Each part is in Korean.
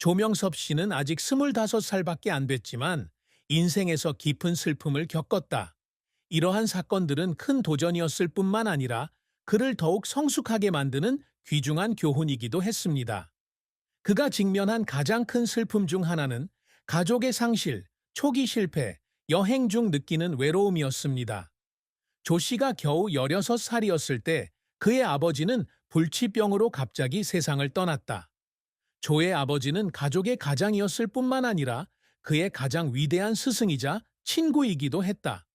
조명섭 씨는 아직 25살밖에 안 됐지만 인생에서 깊은 슬픔을 겪었다. 이러한 사건들은 큰 도전이었을 뿐만 아니라 그를 더욱 성숙하게 만드는 귀중한 교훈이기도 했습니다. 그가 직면한 가장 큰 슬픔 중 하나는 가족의 상실, 초기 실패, 여행 중 느끼는 외로움이었습니다. 조 씨가 겨우 16살이었을 때 그의 아버지는 불치병으로 갑자기 세상을 떠났다. 조의 아버지는 가족의 가장이었을 뿐만 아니라 그의 가장 위대한 스승이자 친구이기도 했다.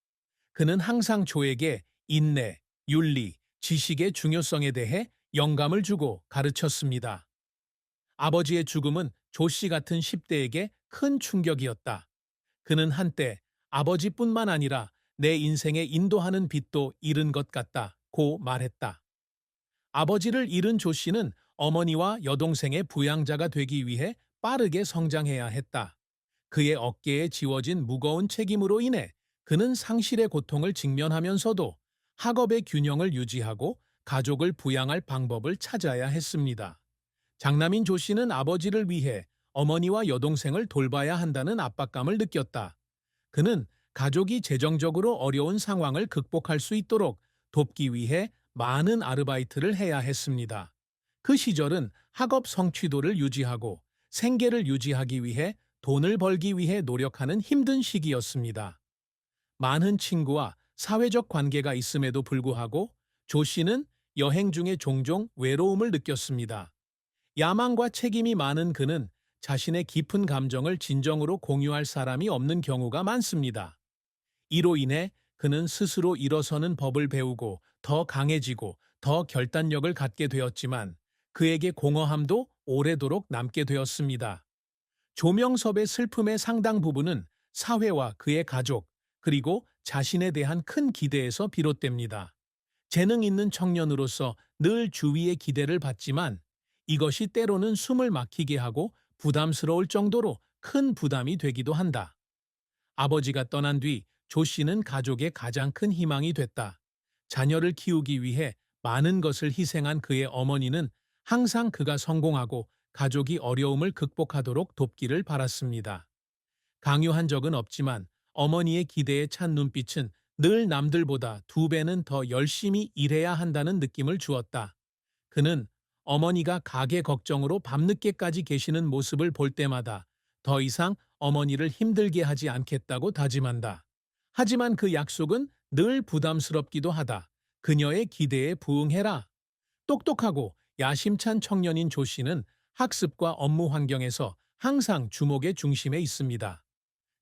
그는 항상 조에게 인내, 윤리, 지식의 중요성에 대해 영감을 주고 가르쳤습니다. 아버지의 죽음은 조 씨 같은 10대에게 큰 충격이었다. 그는 한때 아버지뿐만 아니라 내 인생에 인도하는 빛도 잃은 것 같다고 말했다. 아버지를 잃은 조 씨는 어머니와 여동생의 부양자가 되기 위해 빠르게 성장해야 했다. 그의 어깨에 지워진 무거운 책임으로 인해 그는 상실의 고통을 직면하면서도 학업의 균형을 유지하고 가족을 부양할 방법을 찾아야 했습니다. 장남인 조 씨는 아버지를 위해 어머니와 여동생을 돌봐야 한다는 압박감을 느꼈다. 그는 가족이 재정적으로 어려운 상황을 극복할 수 있도록 돕기 위해 많은 아르바이트를 해야 했습니다. 그 시절은 학업 성취도를 유지하고 생계를 유지하기 위해 돈을 벌기 위해 노력하는 힘든 시기였습니다. 많은 친구와 사회적 관계가 있음에도 불구하고 조 씨는 여행 중에 종종 외로움을 느꼈습니다. 야망과 책임이 많은 그는 자신의 깊은 감정을 진정으로 공유할 사람이 없는 경우가 많습니다. 이로 인해 그는 스스로 일어서는 법을 배우고 더 강해지고 더 결단력을 갖게 되었지만 그에게 공허함도 오래도록 남게 되었습니다. 조명섭의 슬픔의 상당 부분은 사회와 그의 가족, 그리고 자신에 대한 큰 기대에서 비롯됩니다. 재능 있는 청년으로서 늘 주위의 기대를 받지만 이것이 때로는 숨을 막히게 하고 부담스러울 정도로 큰 부담이 되기도 한다. 아버지가 떠난 뒤 조 씨는 가족의 가장 큰 희망이 됐다. 자녀를 키우기 위해 많은 것을 희생한 그의 어머니는 항상 그가 성공하고 가족이 어려움을 극복하도록 돕기를 바랐습니다. 강요한 적은 없지만 어머니의 기대에 찬 눈빛은 늘 남들보다 2배는 더 열심히 일해야 한다는 느낌을 주었다. 그는 어머니가 가게 걱정으로 밤늦게까지 계시는 모습을 볼 때마다 더 이상 어머니를 힘들게 하지 않겠다고 다짐한다. 하지만 그 약속은 늘 부담스럽기도 하다. 그녀의 기대에 부응해라. 똑똑하고 야심찬 청년인 조 씨는 학습과 업무 환경에서 항상 주목의 중심에 있습니다.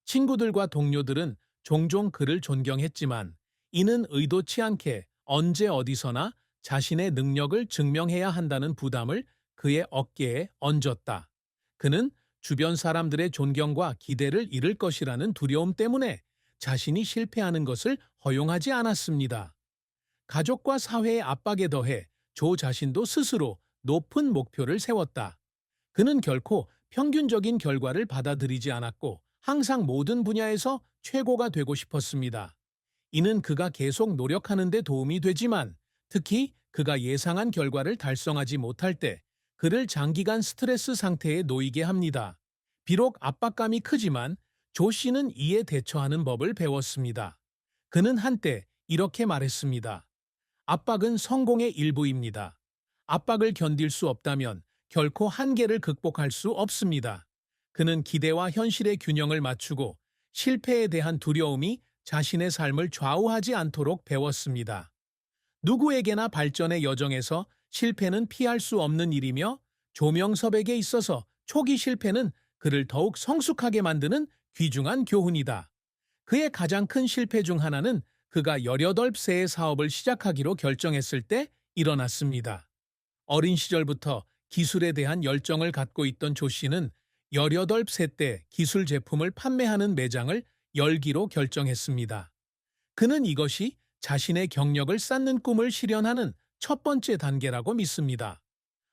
친구들과 동료들은 종종 그를 존경했지만 이는 의도치 않게 언제 어디서나 자신의 능력을 증명해야 한다는 부담을 그의 어깨에 얹었다. 그는 주변 사람들의 존경과 기대를 잃을 것이라는 두려움 때문에 자신이 실패하는 것을 허용하지 않았습니다. 가족과 사회의 압박에 더해 조 자신도 스스로 높은 목표를 세웠다. 그는 결코 평균적인 결과를 받아들이지 않았고 항상 모든 분야에서 최고가 되고 싶었습니다. 이는 그가 계속 노력하는 데 도움이 되지만 특히 그가 예상한 결과를 달성하지 못할 때 그를 장기간 스트레스 상태에 놓이게 합니다. 비록 압박감이 크지만 조 씨는 이에 대처하는 법을 배웠습니다. 그는 한때 이렇게 말했습니다. 압박은 성공의 일부입니다. 압박을 견딜 수 없다면 결코 한계를 극복할 수 없습니다. 그는 기대와 현실의 균형을 맞추고 실패에 대한 두려움이 자신의 삶을 좌우하지 않도록 배웠습니다. 누구에게나 발전의 여정에서 실패는 피할 수 없는 일이며 조명섭에게 있어서 초기 실패는 그를 더욱 성숙하게 만드는 귀중한 교훈이다. 그의 가장 큰 실패 중 하나는 그가 18세의 사업을 시작하기로 결정했을 때 일어났습니다. 어린 시절부터 기술에 대한 열정을 갖고 있던 조 씨는 18세 때 기술 제품을 판매하는 매장을 열기로 결정했습니다. 그는 이것이 자신의 경력을 쌓는 꿈을 실현하는 첫 번째 단계라고 믿습니다.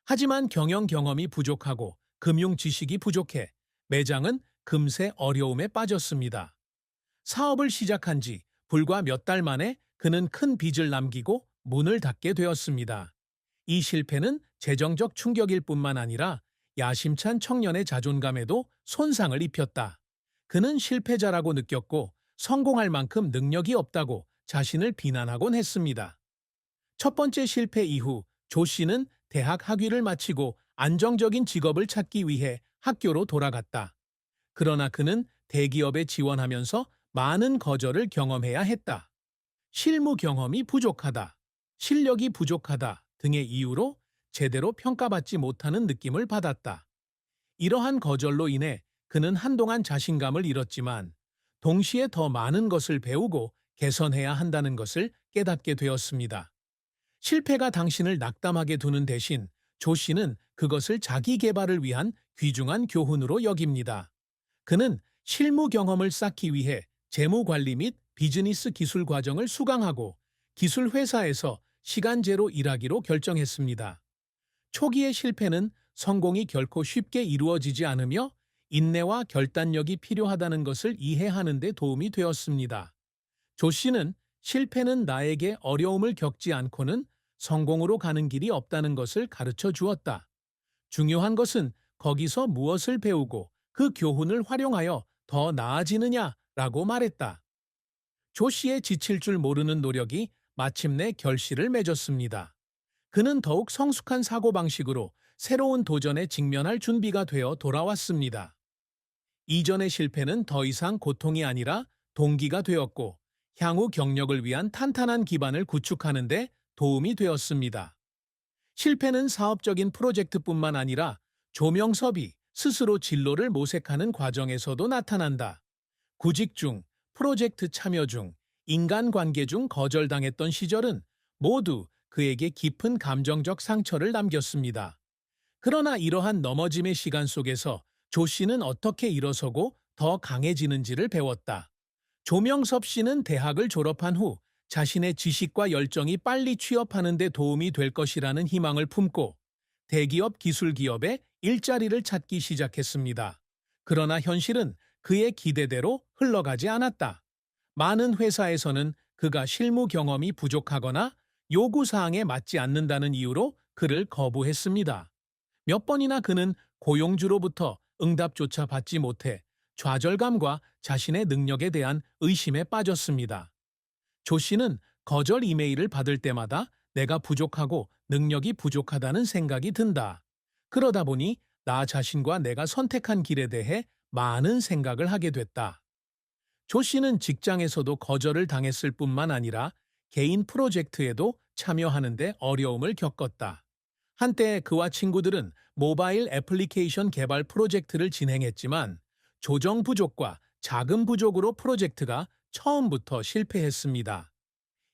하지만 경영 경험이 부족하고 금융 지식이 부족해 매장은 금세 어려움에 빠졌습니다. 사업을 시작한 지 불과 몇 달 만에 그는 큰 빚을 남기고 문을 닫게 되었습니다. 이 실패는 재정적 충격일 뿐만 아니라 야심찬 청년의 자존감에도 손상을 입혔다. 그는 실패자라고 느꼈고 성공할 만큼 능력이 없다고 자신을 비난하곤 했습니다. 첫 번째 실패 이후 조 씨는 대학 학위를 마치고 안정적인 직업을 찾기 위해 학교로 돌아갔다. 그러나 그는 대기업에 지원하면서 많은 거절을 경험해야 했다. 실무 경험이 부족하다, 실력이 부족하다 등의 이유로 제대로 평가받지 못하는 느낌을 받았다. 이러한 거절로 인해 그는 한동안 자신감을 잃었지만 동시에 더 많은 것을 배우고 개선해야 한다는 것을 깨닫게 되었습니다. 실패가 당신을 낙담하게 두는 대신 조 씨는 그것을 자기 개발을 위한 귀중한 교훈으로 여깁니다. 그는 실무 경험을 쌓기 위해 재무 관리 및 비즈니스 기술 과정을 수강하고 기술 회사에서 시간제로 일하기로 결정했습니다. 초기의 실패는 성공이 결코 쉽게 이루어지지 않으며 인내와 결단력이 필요하다는 것을 이해하는 데 도움이 되었습니다. 조 씨는 실패는 나에게 어려움을 겪지 않고는 성공으로 가는 길이 없다는 것을 가르쳐 주었다. 중요한 것은 거기서 무엇을 배우고 그 교훈을 활용하여 더 나아지느냐라고 말했다. 조 씨의 지칠 줄 모르는 노력이 마침내 결실을 맺었습니다. 그는 더욱 성숙한 사고방식으로 새로운 도전에 직면할 준비가 되어 돌아왔습니다. 이전의 실패는 더 이상 고통이 아니라 동기가 되었고 향후 경력을 위한 탄탄한 기반을 구축하는 데 도움이 되었습니다. 실패는 사업적인 프로젝트뿐만 아니라 조명섭이 스스로 진로를 모색하는 과정에서도 나타난다. 구직 중, 프로젝트 참여 중, 인간관계 중 거절당했던 시절은 모두 그에게 깊은 감정적 상처를 남겼습니다. 그러나 이러한 넘어짐의 시간 속에서 조 씨는 어떻게 일어서고 더 강해지는지를 배웠다. 조명섭 씨는 대학을 졸업한 후 자신의 지식과 열정이 빨리 취업하는 데 도움이 될 것이라는 희망을 품고 대기업 기술기업에 일자리를 찾기 시작했습니다. 그러나 현실은 그의 기대대로 흘러가지 않았다. 많은 회사에서는 그가 실무 경험이 부족하거나 요구사항에 맞지 않는다는 이유로 그를 거부했습니다. 몇 번이나 그는 고용주로부터 응답조차 받지 못해 좌절감과 자신의 능력에 대한 의심에 빠졌습니다. 조 씨는 거절 이메일을 받을 때마다 내가 부족하고 능력이 부족하다는 생각이 든다. 그러다 보니 나 자신과 내가 선택한 길에 대해 많은 생각을 하게 됐다. 조 씨는 직장에서도 거절을 당했을 뿐만 아니라 개인 프로젝트에도 참여하는데 어려움을 겪었다. 한때 그와 친구들은 모바일 애플리케이션 개발 프로젝트를 진행했지만 조정 부족과 자금 부족으로 프로젝트가 처음부터 실패했습니다.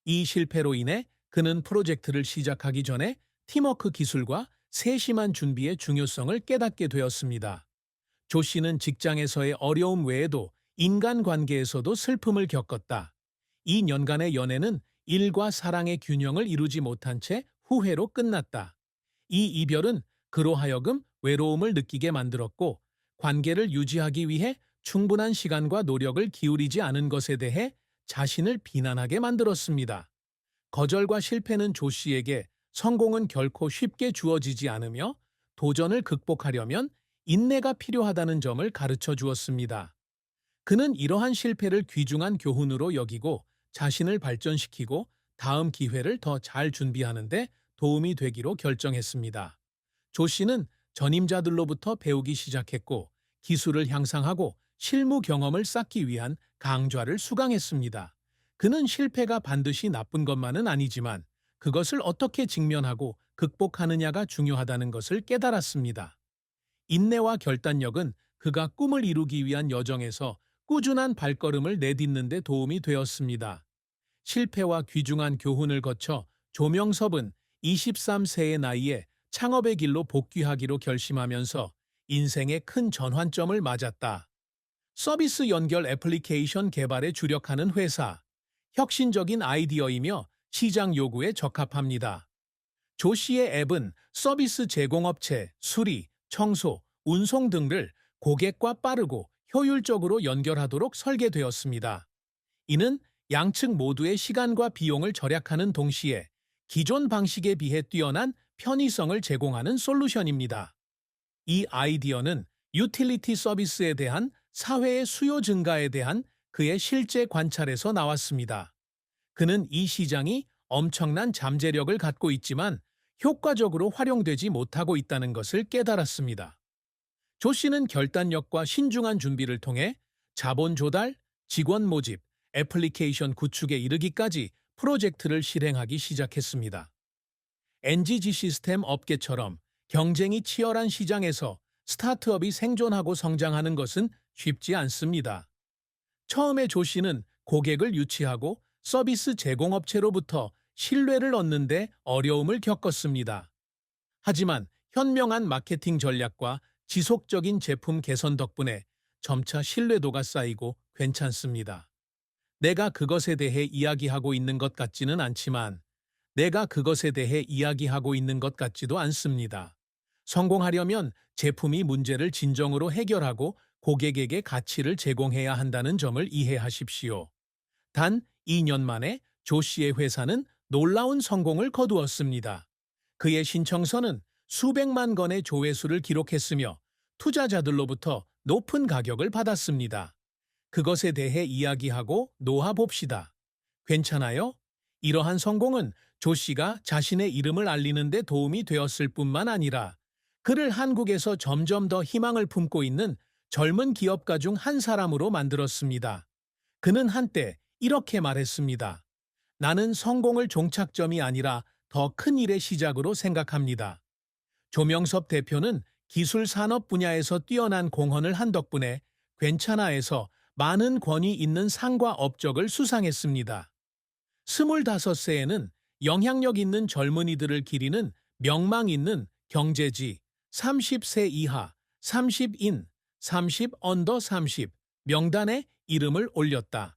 이 실패로 인해 그는 프로젝트를 시작하기 전에 팀워크 기술과 세심한 준비의 중요성을 깨닫게 되었습니다. 조 씨는 직장에서의 어려움 외에도 인간관계에서도 슬픔을 겪었다. 2년간의 연애는 일과 사랑의 균형을 이루지 못한 채 후회로 끝났다. 이 이별은 그로 하여금 외로움을 느끼게 만들었고 관계를 유지하기 위해 충분한 시간과 노력을 기울이지 않은 것에 대해 자신을 비난하게 만들었습니다. 거절과 실패는 조 씨에게 성공은 결코 쉽게 주어지지 않으며 도전을 극복하려면 인내가 필요하다는 점을 가르쳐 주었습니다. 그는 이러한 실패를 귀중한 교훈으로 여기고 자신을 발전시키고 다음 기회를 더 잘 준비하는 데 도움이 되기로 결정했습니다. 조 씨는 전임자들로부터 배우기 시작했고 기술을 향상하고 실무 경험을 쌓기 위한 강좌를 수강했습니다. 그는 실패가 반드시 나쁜 것만은 아니지만 그것을 어떻게 직면하고 극복하느냐가 중요하다는 것을 깨달았습니다. 인내와 결단력은 그가 꿈을 이루기 위한 여정에서 꾸준한 발걸음을 내딛는 데 도움이 되었습니다. 실패와 귀중한 교훈을 거쳐 조명섭은 23세의 나이에 창업의 길로 복귀하기로 결심하면서 인생의 큰 전환점을 맞았다. 서비스 연결 애플리케이션 개발에 주력하는 회사, 혁신적인 아이디어이며 시장 요구에 적합합니다. 조 씨의 앱은 서비스 제공업체, 수리, 청소, 운송 등을 고객과 빠르고 효율적으로 연결하도록 설계되었습니다. 이는 양측 모두의 시간과 비용을 절약하는 동시에 기존 방식에 비해 뛰어난 편의성을 제공하는 솔루션입니다. 이 아이디어는 유틸리티 서비스에 대한 사회의 수요 증가에 대한 그의 실제 관찰에서 나왔습니다. 그는 이 시장이 엄청난 잠재력을 갖고 있지만 효과적으로 활용되지 못하고 있다는 것을 깨달았습니다. 조 씨는 결단력과 신중한 준비를 통해 자본 조달, 직원 모집, 애플리케이션 구축에 이르기까지 프로젝트를 실행하기 시작했습니다. NGG 시스템 업계처럼 경쟁이 치열한 시장에서 스타트업이 생존하고 성장하는 것은 쉽지 않습니다. 처음에 조 씨는 고객을 유치하고 서비스 제공업체로부터 신뢰를 얻는데 어려움을 겪었습니다. 하지만 현명한 마케팅 전략과 지속적인 제품 개선 덕분에 점차 신뢰도가 쌓이고 괜찮습니다. 내가 그것에 대해 이야기하고 있는 것 같지는 않지만 내가 그것에 대해 이야기하고 있는 것 같지도 않습니다. 성공하려면 제품이 문제를 진정으로 해결하고 고객에게 가치를 제공해야 한다는 점을 이해하십시오. 단 2년 만에 조 씨의 회사는 놀라운 성공을 거두었습니다. 그의 신청서는 수백만 건의 조회수를 기록했으며 투자자들로부터 높은 가격을 받았습니다. 그것에 대해 이야기하고 놓아봅시다. 괜찮아요? 이러한 성공은 조 씨가 자신의 이름을 알리는 데 도움이 되었을 뿐만 아니라 그를 한국에서 점점 더 희망을 품고 있는 젊은 기업가 중 한 사람으로 만들었습니다. 그는 한때 이렇게 말했습니다. 나는 성공을 종착점이 아니라 더 큰 일의 시작으로 생각합니다. 조명섭 대표는 기술 산업 분야에서 뛰어난 공헌을 한 덕분에 괜찮아에서 많은 권위 있는 상과 업적을 수상했습니다. 25세에는 영향력 있는 젊은이들을 기리는 명망 있는 경제지 30세 이하, 30인, 30 언더 30 명단에 이름을 올렸다.